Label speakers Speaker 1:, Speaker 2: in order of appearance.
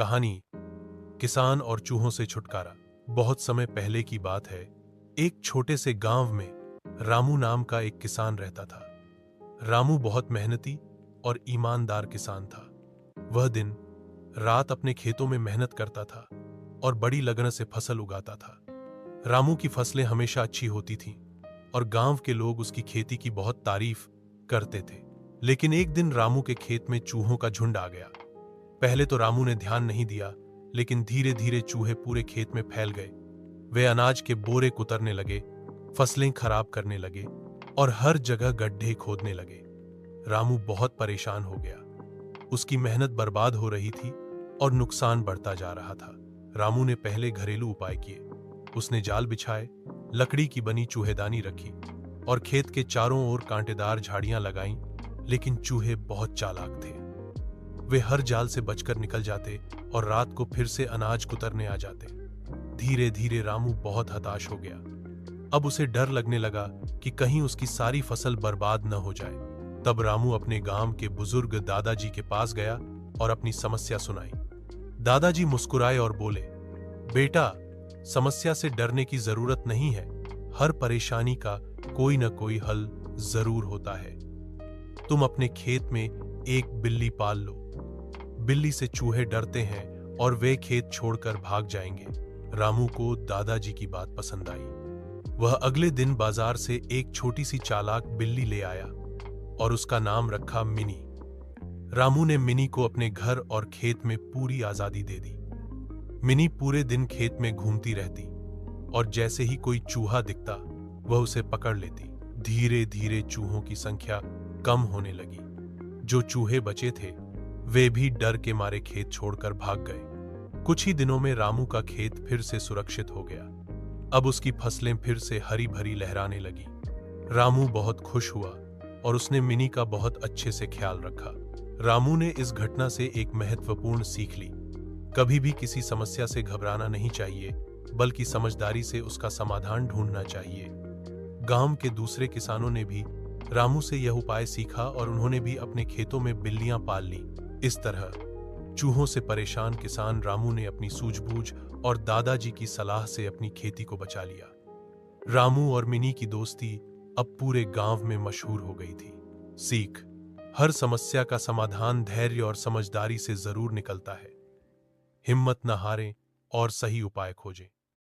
Speaker 1: कहानी किसान और चूहों से छुटकारा। बहुत समय पहले की बात है। एक छोटे से गांव में रामू नाम का एक किसान रहता था। रामू बहुत मेहनती और ईमानदार किसान था। वह दिन रात अपने खेतों में मेहनत करता था और बड़ी लगन से फसल उगाता था। रामू की फसलें हमेशा अच्छी होती थीं और गांव के लोग उसकी खेती की बहुत तारीफ करते थे। लेकिन एक दिन रामू के खेत में चूहों का झुंड आ गया। पहले तो रामू ने ध्यान नहीं दिया, लेकिन धीरे धीरे चूहे पूरे खेत में फैल गए। वे अनाज के बोरे कुतरने लगे, फसलें खराब करने लगे और हर जगह गड्ढे खोदने लगे। रामू बहुत परेशान हो गया। उसकी मेहनत बर्बाद हो रही थी और नुकसान बढ़ता जा रहा था। रामू ने पहले घरेलू उपाय किए। उसने जाल बिछाए, लकड़ी की बनी चूहेदानी रखी और खेत के चारों ओर कांटेदार झाड़ियां लगाईं। लेकिन चूहे बहुत चालाक थे। वे हर जाल से बचकर निकल जाते और रात को फिर से अनाज कुतरने आ जाते। धीरे धीरे रामू बहुत हताश हो गया। अब उसे डर लगने लगा कि कहीं उसकी सारी फसल बर्बाद न हो जाए। तब रामू अपने गांव के बुजुर्ग दादाजी के पास गया और अपनी समस्या सुनाई। दादाजी मुस्कुराए और बोले, बेटा, समस्या से डरने की जरूरत नहीं है। हर परेशानी का कोई न कोई हल जरूर होता है। तुम अपने खेत में एक बिल्ली पाल लो। बिल्ली से चूहे डरते हैं और वे खेत छोड़कर भाग जाएंगे। रामू को दादाजी की बात पसंद आई। वह अगले दिन बाजार से एक छोटी सी चालाक बिल्ली ले आया और उसका नाम रखा मिनी। रामू ने मिनी को अपने घर और खेत में पूरी आजादी दे दी। मिनी पूरे दिन खेत में घूमती रहती और जैसे ही कोई चूहा दिखता वह उसे पकड़ लेती। धीरे धीरे चूहों की संख्या कम होने लगी। जो चूहे बचे थे वे भी डर के मारे खेत छोड़कर भाग गए। कुछ ही दिनों में रामू का खेत फिर से सुरक्षित हो गया। अब उसकी फसलें फिर से हरी भरी लहराने लगी। रामू बहुत खुश हुआ और उसने मिनी का बहुत अच्छे से ख्याल रखा। रामू ने इस घटना से एक महत्वपूर्ण सीख ली। कभी भी किसी समस्या से घबराना नहीं चाहिए, बल्कि समझदारी से उसका समाधान ढूंढना चाहिए। गांव के दूसरे किसानों ने भी रामू से यह उपाय सीखा और उन्होंने भी अपने खेतों में बिल्लियां पाल ली। इस तरह चूहों से परेशान किसान रामू ने अपनी सूझबूझ और दादाजी की सलाह से अपनी खेती को बचा लिया। रामू और मिनी की दोस्ती अब पूरे गांव में मशहूर हो गई थी। सीख: हर समस्या का समाधान धैर्य और समझदारी से जरूर निकलता है। हिम्मत न हारें और सही उपाय खोजें।